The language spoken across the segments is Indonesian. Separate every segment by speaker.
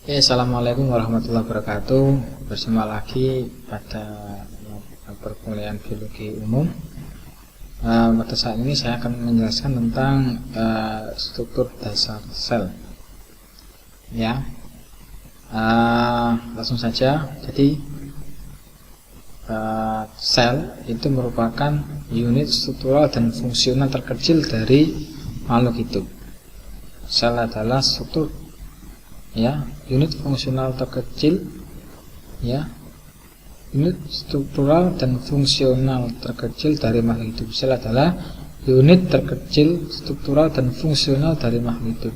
Speaker 1: Assalamualaikum warahmatullahi wabarakatuh. Bersama lagi pada perkuliahan biologi umum. Pada saat ini saya akan menjelaskan tentang struktur dasar sel. Ya, langsung saja. Jadi sel itu merupakan unit struktural dan fungsional terkecil dari makhluk hidup. Sel adalah struktur, ya, unit fungsional terkecil, ya, unit struktural dan fungsional terkecil dari makhluk hidup. Sel adalah unit terkecil struktural dan fungsional dari makhluk hidup.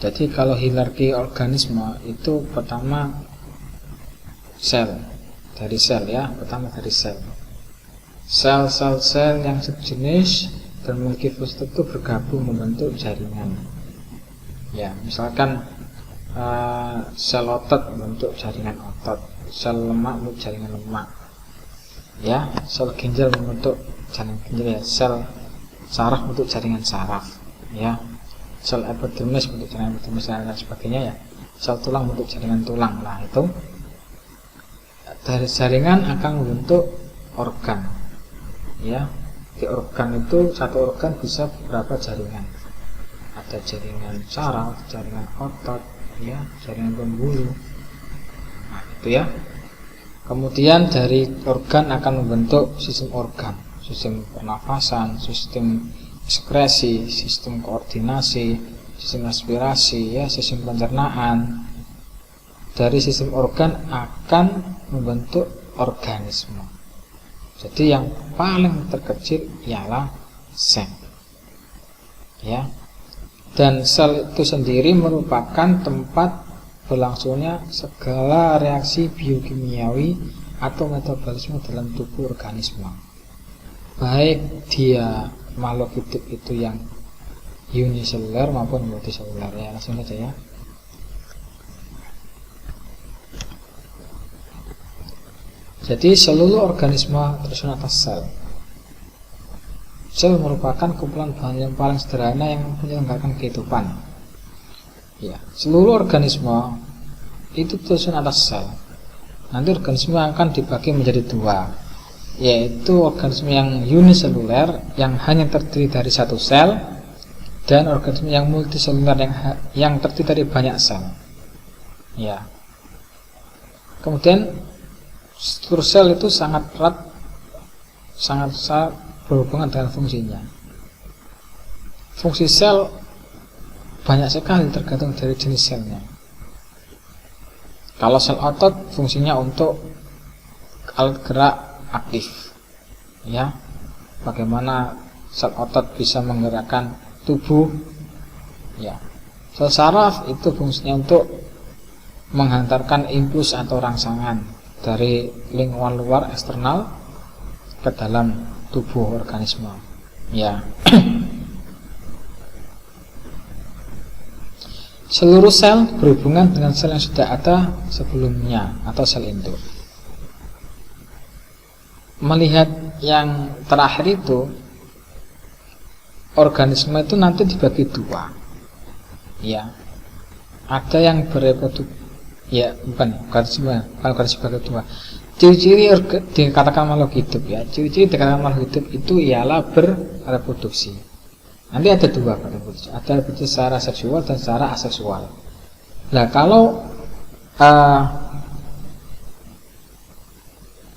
Speaker 1: Jadi kalau hierarki organisme itu pertama sel, dari sel, ya, pertama dari sel. Sel yang sejenis dan memiliki struktur bergabung membentuk jaringan. Ya, misalkan sel otot membentuk jaringan otot, sel lemak membentuk jaringan lemak, ya, sel ginjal membentuk jaringan ginjal, ya, sel saraf membentuk jaringan saraf, ya, sel epidermis membentuk jaringan epidermis dan sebagainya, ya, sel tulang membentuk jaringan tulang. Nah, itu dari jaringan akan membentuk organ, ya. Di organ itu, satu organ bisa beberapa jaringan, ada jaringan saraf, jaringan otot, ya, jaringan pembuluh. Nah, itu, ya. Kemudian dari organ akan membentuk sistem organ, sistem pernafasan, sistem ekskresi, sistem koordinasi, sistem aspirasi, ya, sistem pencernaan. Dari sistem organ akan membentuk organisme. Jadi yang paling terkecil ialah sel, ya. Dan sel itu sendiri merupakan tempat berlangsungnya segala reaksi biokimiawi atau metabolisme dalam tubuh organisme, baik dia makhluk hidup itu yang uniseluler maupun multiseluler, ya. Langsung saja, ya. Jadi seluruh organisme tersusun atas sel. Sel merupakan kumpulan bahan yang paling sederhana yang menyelenggarakan kehidupan. Ya, seluruh organisme itu tersusun atas sel. Nanti organisme akan dibagi menjadi dua, yaitu organisme yang uniseluler yang hanya terdiri dari satu sel, dan organisme yang multiseluler yang terdiri dari banyak sel. Ya. Kemudian struktur sel itu sangat erat, sangat berhubungan dengan fungsinya. Fungsi sel banyak sekali tergantung dari jenis selnya. Kalau sel otot fungsinya untuk alat gerak aktif, ya. Bagaimana sel otot bisa menggerakkan tubuh, ya. Sel saraf itu fungsinya untuk menghantarkan impuls atau rangsangan dari lingkungan luar eksternal ke dalam tubuh organisme, ya. Seluruh sel berhubungan dengan sel yang sudah ada sebelumnya atau sel induk. Melihat yang terakhir itu, organisme itu nanti dibagi dua, ya. Ada yang bereproduksi, ya, bukan organisme bagi dua. Ciri-ciri dikatakan makhluk hidup, ya. Ciri-ciri dikatakan makhluk hidup itu ialah bereproduksi. Nanti ada dua bereproduksi, ada reproduksi secara seksual dan secara aseksual. Nah, kalau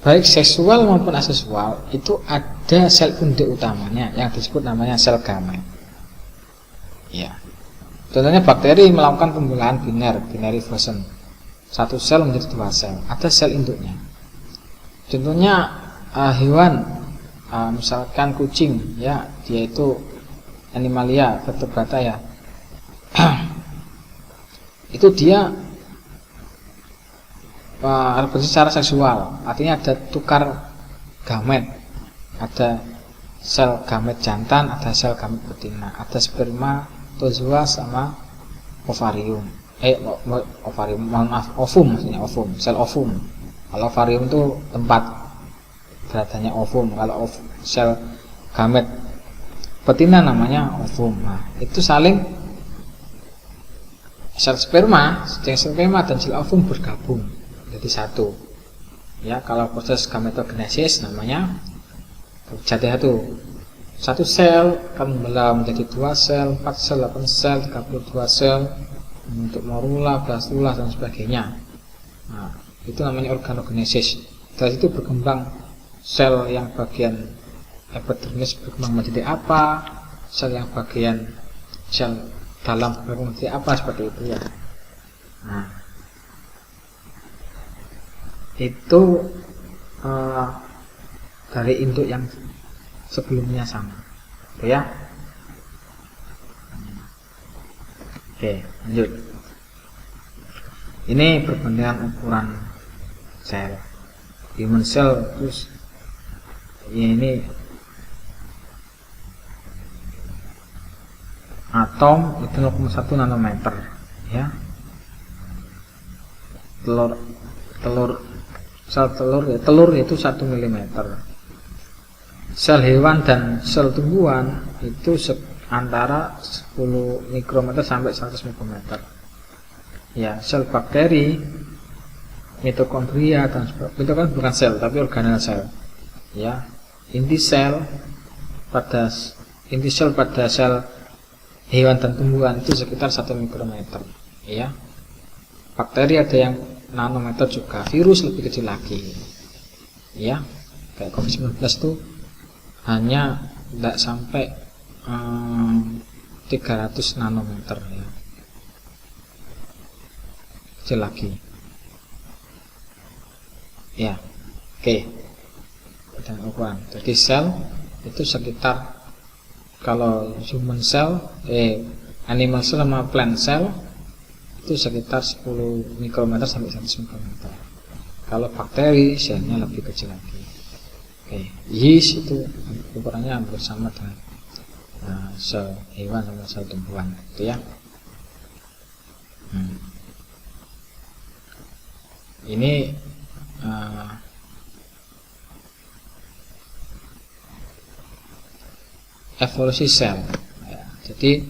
Speaker 1: baik seksual maupun aseksual itu ada sel induk utamanya yang disebut namanya sel gamet, ya. Contohnya bakteri melakukan pembelahan binary fusion, satu sel menjadi dua sel, ada sel induknya. Contohnya hewan, misalkan kucing, ya, dia itu animalia vertebrata, ya. Itu dia reproduksi secara seksual, artinya ada tukar gamet, ada sel gamet jantan, ada sel gamet betina, ada spermatozoa sama ovarium. Ovum, maksudnya ovum, sel ovum. Kalau ovarium itu tempat beradanya ovum, kalau sel gamet betina namanya ovum. Nah, itu saling sel sperma dan sel ovum bergabung jadi satu. Ya, kalau proses gametogenesis namanya jadi satu sel akan membelah menjadi 2 sel, 4 sel, 8 sel, 32 sel untuk morula, blastula dan sebagainya. Nah, itu namanya organogenesis. Dari itu berkembang sel yang bagian epidermis berkembang menjadi apa, sel yang bagian sel dalam berkembang menjadi apa, seperti itu ya. Nah, itu dari induk yang sebelumnya sama, ya. Oke, lanjut. Ini perbandingan ukuran sel. Human cell terus ini atom itu 0,1 nanometer, ya. Telur itu 1 mm. Sel hewan dan sel tumbuhan itu antara 10 mikrometer sampai 100 mikrometer. Ya, sel bakteri, mitokondria dan itu kan bukan sel tapi organel sel. Ya, inti sel pada sel hewan dan tumbuhan itu sekitar 1 mikrometer. Ya, bakteri ada yang nanometer juga, virus lebih kecil lagi. Ya, kayak COVID-19 itu hanya tidak sampai 300 nanometer ya. Kecil lagi. Ya. Oke. Dan ukuran. Jadi sel itu sekitar kalau human cell, animal cell sama plant cell itu sekitar 10 mikrometer sampai 100 mikrometer. Kalau bakteri selnya lebih kecil lagi. Yeast itu ukurannya hampir sama dengan sel hewan sama sel tumbuhan, itu ya. Ini evolusi sel. Ya, jadi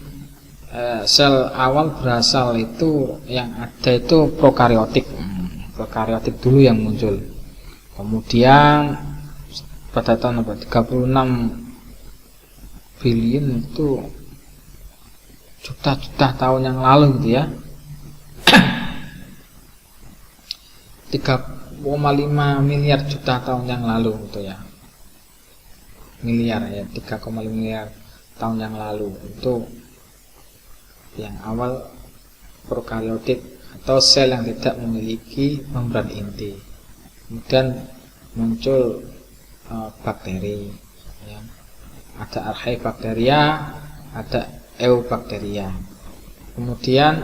Speaker 1: sel awal berasal itu yang ada itu prokariotik dulu yang muncul. Kemudian pada tahun 36 billion itu juta-juta tahun yang lalu gitu ya. 3,5 miliar juta tahun yang lalu gitu ya. Miliar ya, 3,5 miliar tahun yang lalu itu yang awal prokariotik atau sel yang tidak memiliki membran inti. Kemudian muncul bakteri ya. Ada archaebacteria, ada eubacteria. Kemudian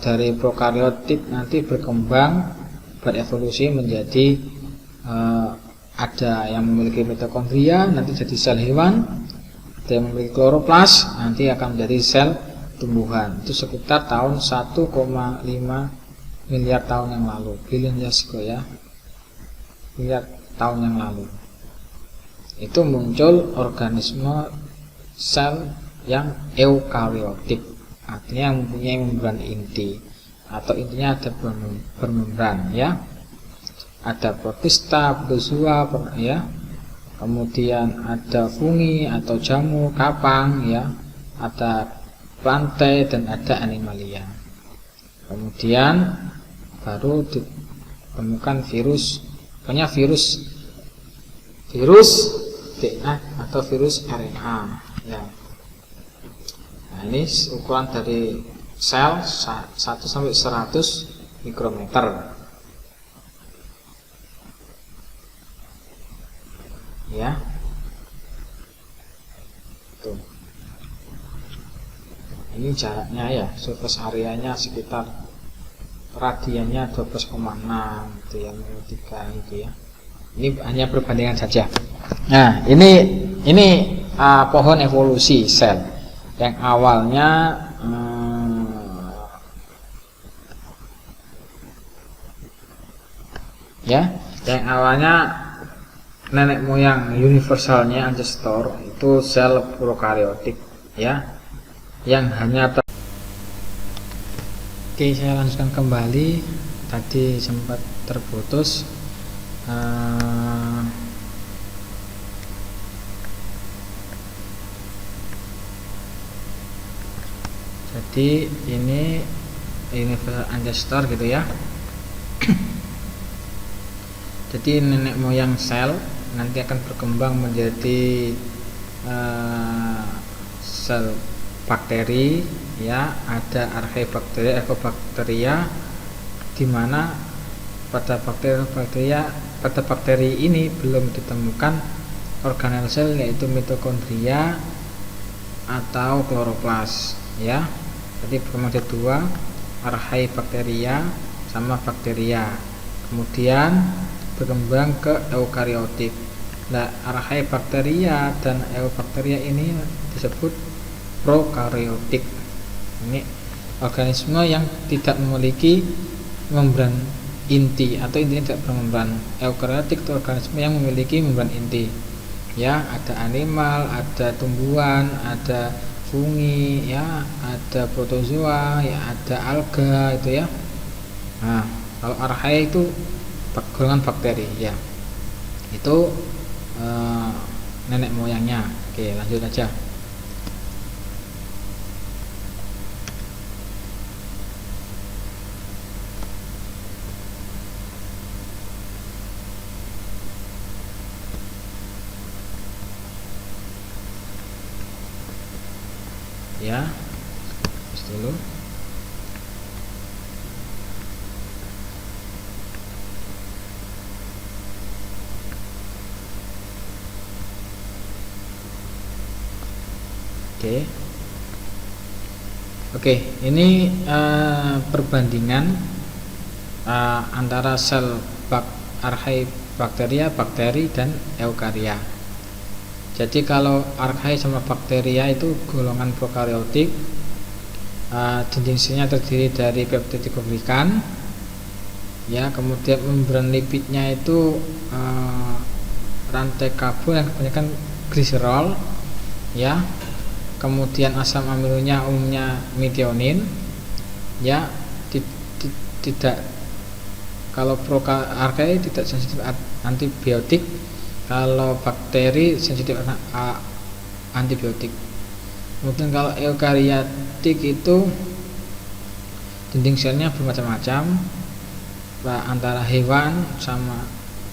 Speaker 1: dari prokariotik nanti berkembang berevolusi menjadi ada yang memiliki mitokondria, nanti jadi sel hewan. Ada yang memiliki kloroplas, nanti akan menjadi sel tumbuhan. Itu sekitar tahun 1,5 miliar tahun yang lalu, billion years ago ya, miliar tahun yang lalu. Itu muncul organisme sel yang eukariotik, artinya yang mempunyai membran inti atau intinya ada bermembran ya. Ada protista, protozoa ya. Kemudian ada fungi atau jamu, kapang ya. Ada plantae dan ada animalia. Kemudian baru ditemukan virus, pokoknya virus DNA atau virus RNA ya. Nah, ini ukuran dari sel 1 sampai 100 mikrometer ya. Tuh. Ini jaraknya ya, surface areanya sekitar radiannya 12,6 gitu ya, 3 itu ya. Ini hanya perbandingan saja. Nah, ini pohon evolusi sel yang awalnya yang awalnya nenek moyang universalnya ancestor itu sel prokariotik ya, yang hanya Oke, saya lanjutkan kembali. Tadi sempat terputus. Jadi ini universal ancestor gitu ya. Jadi nenek moyang sel nanti akan berkembang menjadi sel bakteri ya. Ada archaebacteria, ecobacteria, di mana pada bakteri ini belum ditemukan organel sel, yaitu mitokondria atau kloroplas ya. Jadi berkembang ada dua, archaebacteria sama bakteria. Kemudian berkembang ke eukariotik. Nah, archaebacteria dan eubakteria ini disebut prokaryotik. Ini organisme yang tidak memiliki membran inti atau intinya tidak bermembran. Eukariotik itu organisme yang memiliki membran inti. Ya, ada animal, ada tumbuhan, ada fungi, ya, ada protozoa, ya, ada alga itu ya. Nah, kalau archaea itu golongan bakteri ya. Itu nenek moyangnya. Oke, lanjut aja. Ya, terus dulu. Oke, ini perbandingan antara sel archaebacteria, bakteri dan eukarya. Jadi kalau archaea sama bakteria itu golongan prokaryotik, dinding selnya terdiri dari peptidoglykan, ya, kemudian membran lipidnya itu rantai karbon yang kebanyakan gliserol, ya, kemudian asam aminonya umumnya metionin, ya, tidak, kalau archaea tidak sensitif antibiotik. Kalau bakteri sensitif antibiotik. Kemudian kalau eukariotik itu dinding selnya bermacam-macam, antara hewan sama,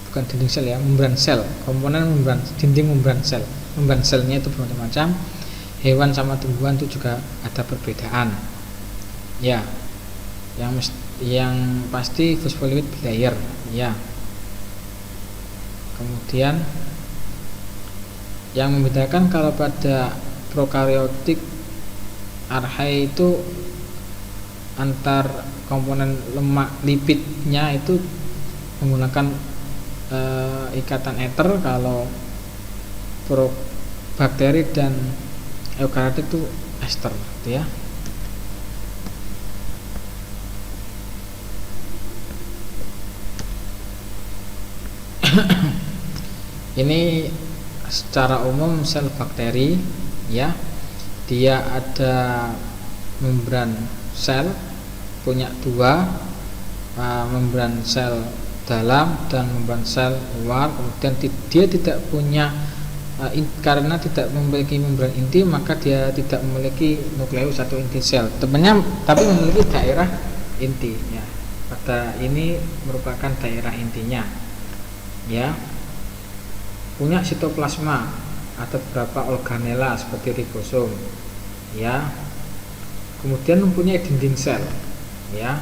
Speaker 1: bukan dinding sel ya, membran sel, komponen membran, dinding membran sel, membran selnya itu bermacam-macam. Hewan sama tumbuhan itu juga ada perbedaan. Ya, yang pasti fosfolipid bilayer, ya. Kemudian yang membedakan kalau pada prokaryotik archaea itu antar komponen lemak lipidnya itu menggunakan ikatan ether. Kalau bakteri dan eukaryotik itu ester gitu ya. Ini secara umum sel bakteri ya, dia ada membran sel, punya dua, membran sel dalam dan membran sel luar. Kemudian dia tidak punya karena tidak memiliki membran inti, maka dia tidak memiliki nukleus atau inti sel. Temannya tapi memiliki daerah inti ya. Pada ini merupakan daerah intinya ya. Punya sitoplasma, ada beberapa organela seperti ribosom ya. Kemudian mempunyai dinding sel ya.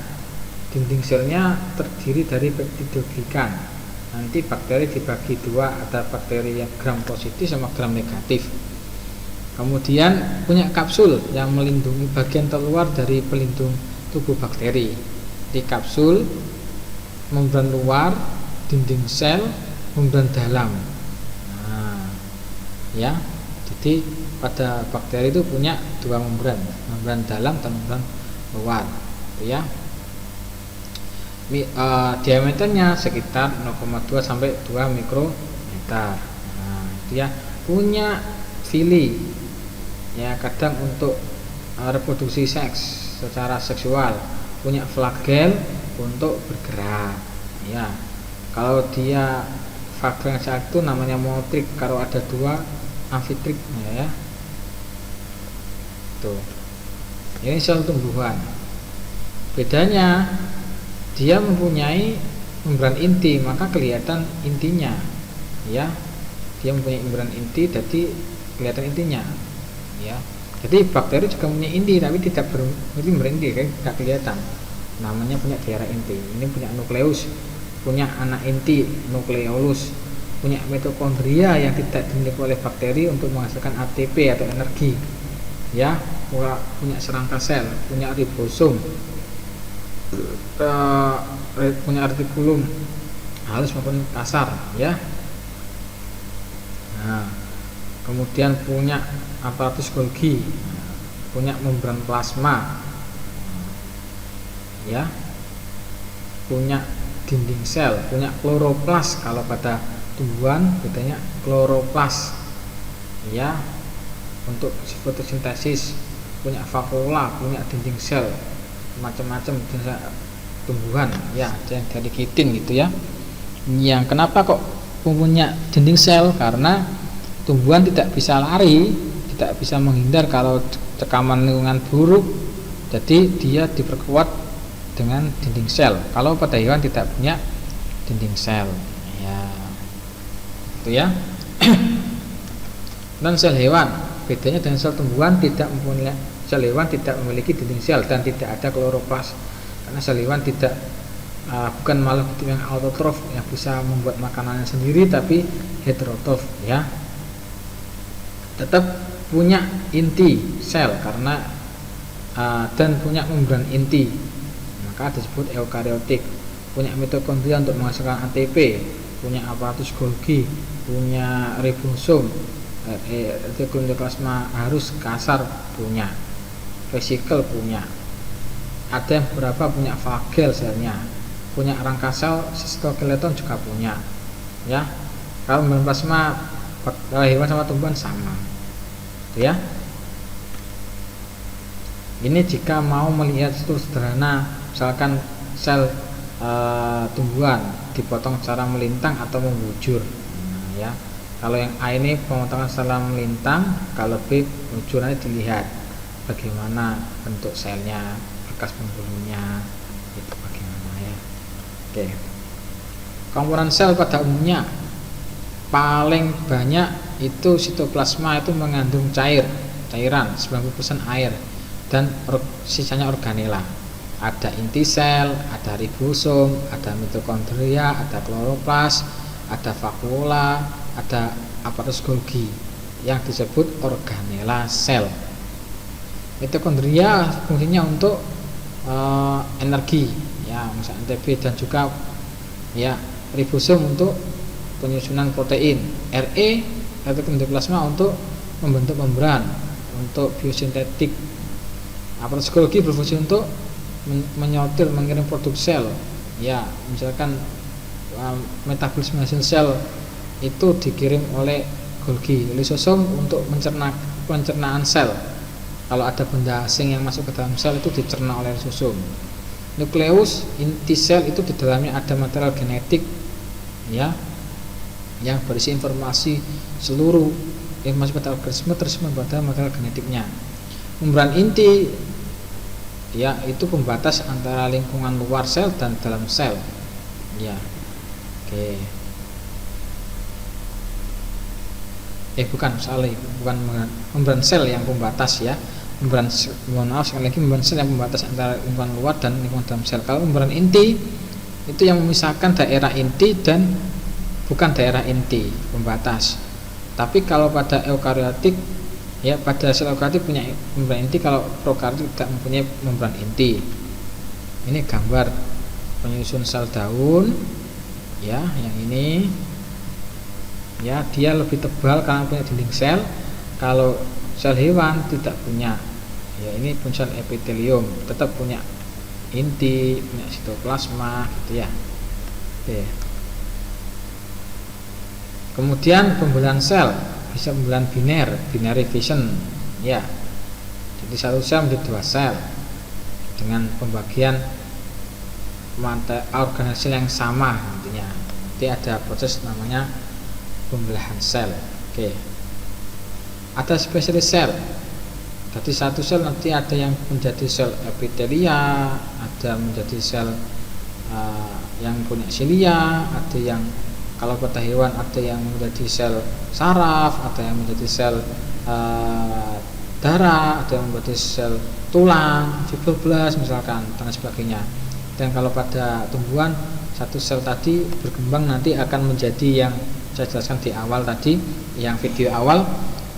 Speaker 1: Dinding selnya terdiri dari peptidoglykan. Nanti bakteri dibagi dua, ada bakteri yang gram positif sama gram negatif. Kemudian punya kapsul yang melindungi bagian terluar dari pelindung tubuh bakteri. Di kapsul, membran luar, dinding sel, membran dalam. Ya, jadi pada bakteri itu punya dua membran, membran dalam dan membran luar, ya. Diameternya sekitar 0,2 sampai 2 mikrometer. Nah, dia punya villi, ya, kadang untuk reproduksi seks secara seksual, punya flagel untuk bergerak. Ya, kalau dia flagel satu namanya monotrik, kalau ada dua amfitrik, ya. Tuh. Ini sel tumbuhan. Bedanya dia mempunyai membran inti, maka kelihatan intinya. Ya. Dia mempunyai membran inti, jadi kelihatan intinya. Ya. Jadi bakteri juga punya inti tapi tidak berinti, tidak kelihatan. Namanya punya daerah inti. Ini punya nukleus, punya anak inti nukleolus, punya mitokondria yang tidak dimiliki oleh bakteri untuk menghasilkan ATP atau energi. Ya, punya serangka sel, punya ribosom, punya retikulum halus maupun kasar, ya. Nah, kemudian punya aparatus Golgi, punya membran plasma, ya, punya dinding sel, punya kloroplas. Kalau pada tumbuhan bedanya kloroplas, ya, untuk fotosintesis, punya vakula, punya dinding sel, macam-macam tumbuhan, ya, yang dari kitin gitu, ya. Yang kenapa kok punya dinding sel? Karena tumbuhan tidak bisa lari, tidak bisa menghindar kalau tekanan lingkungan buruk, jadi dia diperkuat dengan dinding sel. Kalau pada hewan tidak punya dinding sel, ya, itu ya. Dan sel hewan bedanya dengan sel tumbuhan, sel hewan tidak memiliki dinding sel dan tidak ada kloroplas, karena sel hewan tidak bukan makhluk yang autotrof yang bisa membuat makanannya sendiri, tapi heterotrof, ya. Tetap punya inti sel karena dan punya membran inti, maka disebut eukariotik. Punya mitokondria untuk menghasilkan ATP, punya aparatus Golgi, punya ribosom, retikulum plasma harus kasar punya, vesikel punya, ada yang beberapa punya flagel selnya, punya rangka sel sitoskeleton juga punya, ya. Kalau membran plasma hewan sama tumbuhan sama, itu ya. Ini jika mau melihat struktur sederhana, misalkan sel tumbuhan dipotong secara melintang atau membujur, ya. Kalau yang A ini pemotongan secara melintang, kalau B bujurannya dilihat bagaimana bentuk selnya, bekas penghulunya, itu bagaimana, ya. Oke. Komponen sel pada umumnya paling banyak itu sitoplasma, itu mengandung cairan 90% air, dan sisanya organela. Ada inti sel, ada ribosom, ada mitokondria, ada kloroplas, ada vakula, ada aparatus Golgi yang disebut organela sel. Mitokondria fungsinya untuk energi, ya, misalnya ATP, dan juga, ya, ribosom untuk penyusunan protein, retikulum plasma untuk membentuk membran, untuk biosintetik. Aparatus Golgi berfungsi untuk menyortir, mengirim produk sel, ya, misalkan metabolisme hasil sel itu dikirim oleh Golgi. Lisosom untuk pencernaan sel, kalau ada benda asing yang masuk ke dalam sel itu dicerna oleh lisosom. Nukleus inti sel itu di dalamnya ada material genetik, ya, yang berisi informasi seluruh informasi pada organisme tersebut pada material genetiknya. Membran inti, ya, itu pembatas antara lingkungan luar sel dan dalam sel, ya. Oke. Bukan membran sel yang pembatas, ya. Membran sel yang pembatas antara lingkungan luar dan lingkungan dalam sel. Kalau membran inti itu yang memisahkan daerah inti dan bukan daerah inti, pembatas. Tapi kalau pada eukariotik, ya, pada sel eukariotik punya membran inti, kalau prokaryotik tidak mempunyai membran inti. Ini gambar penyusun sel daun, ya, yang ini, ya, dia lebih tebal karena punya dinding sel. Kalau sel hewan tidak punya, ya, ini pun sel epitelium, tetap punya inti, punya sitoplasma, gitu, ya. Oke. Kemudian pembelahan sel bisa pembelahan binary fission, ya. Jadi satu sel menjadi dua sel. dengan pembagian organisasi yang sama nantinya. Nanti ada proses namanya pembelahan sel. Oke. Ada spesialis sel. Jadi satu sel nanti ada yang menjadi sel epitelia, ada menjadi sel yang punya silia, ada yang kalau pada hewan ada yang menjadi sel saraf, ada yang menjadi sel darah, ada yang menjadi sel tulang, fibroblast misalkan, dan sebagainya. Dan kalau pada tumbuhan satu sel tadi berkembang nanti akan menjadi yang saya jelaskan di awal tadi, yang video awal.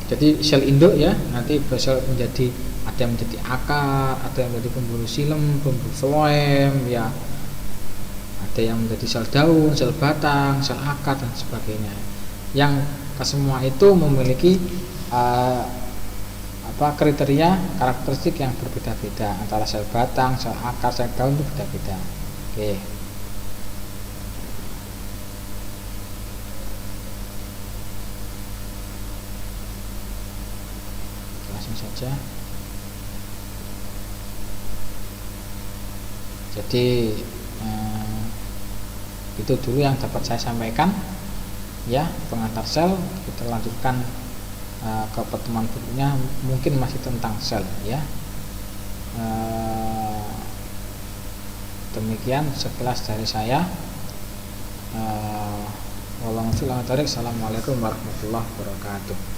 Speaker 1: Jadi sel induk ya, nanti sel menjadi ada yang menjadi akar, ada yang menjadi pembuluh silem, pembuluh floem ya. Ada yang menjadi sel daun, sel batang, sel akar dan sebagainya. Yang kesemua itu memiliki kriteria karakteristik yang berbeda-beda antara sel batang, sel akar, sel daun itu beda-beda. Oke. Langsung saja. Jadi itu dulu yang dapat saya sampaikan ya, pengantar sel. Kita lanjutkan ke pertemuan berikutnya, mungkin masih tentang sel ya. Demikian sekilas dari saya. Wassalamualaikum warahmatullahi wabarakatuh.